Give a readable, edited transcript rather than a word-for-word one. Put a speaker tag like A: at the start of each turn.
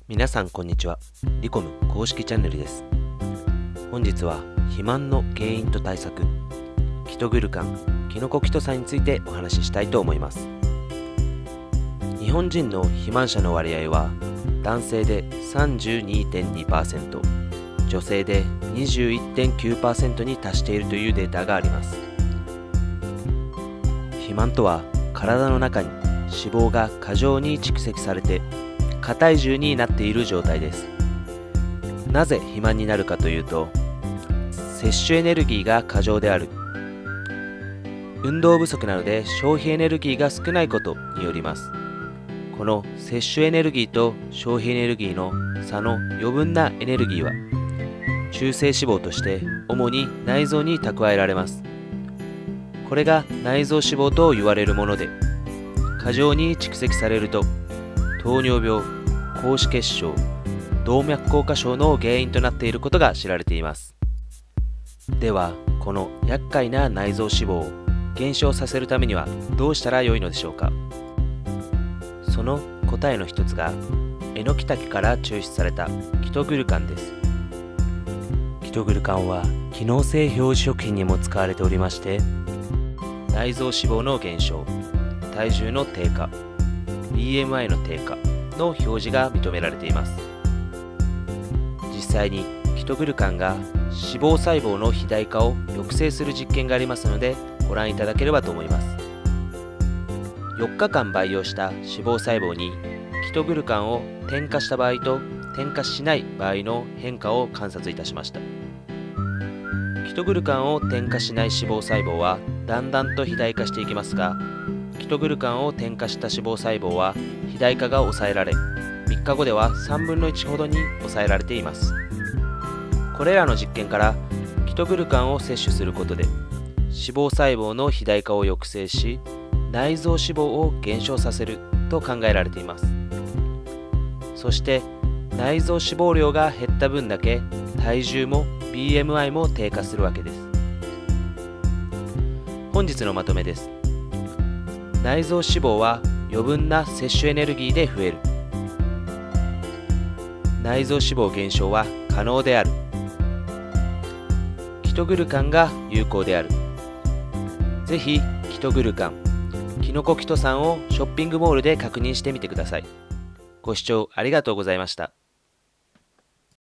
A: 皆さんこんにちは。リコム公式チャンネルです。本日は肥満の原因と対策、キトグルカン、キノコキトサンについてお話ししたいと思います。日本人の肥満者の割合は男性で 32.2%、女性で 21.9% に達しているというデータがあります。肥満とは体の中に脂肪が過剰に蓄積されて過体重になっている状態です。なぜ肥満になるかというと、摂取エネルギーが過剰である、運動不足なので消費エネルギーが少ないことによります。この摂取エネルギーと消費エネルギーの差の余分なエネルギーは中性脂肪として主に内臓に蓄えられます。これが内臓脂肪と言われるもので、過剰に蓄積されると糖尿病、高脂血症、動脈硬化症の原因となっていることが知られています。では、この厄介な内臓脂肪を減少させるためにはどうしたらよいのでしょうか。その答えの一つが、エノキタケから抽出されたキトグルカンです。キトグルカンは機能性表示食品にも使われておりまして、内臓脂肪の減少、体重の低下、BMI の低下の表示が認められています。実際にキトグルカンが脂肪細胞の肥大化を抑制する実験がありますので、ご覧いただければと思います。4日間培養した脂肪細胞にキトグルカンを添加した場合と添加しない場合の変化を観察いたしました。キトグルカンを添加しない脂肪細胞はだんだんと肥大化していきますが、キトグルカンを添加した脂肪細胞は肥大化が抑えられ、3日後では3分の1ほどに抑えられています。これらの実験からキトグルカンを摂取することで脂肪細胞の肥大化を抑制し、内臓脂肪を減少させると考えられています。そして内臓脂肪量が減った分だけ体重も BMI も低下するわけです。本日のまとめです。内臓脂肪は余分な摂取エネルギーで増える。内臓脂肪減少は可能である。キトグルカンが有効である。ぜひキトグルカン、キノコキトサンをショッピングモールで確認してみてください。ご視聴ありがとうございました。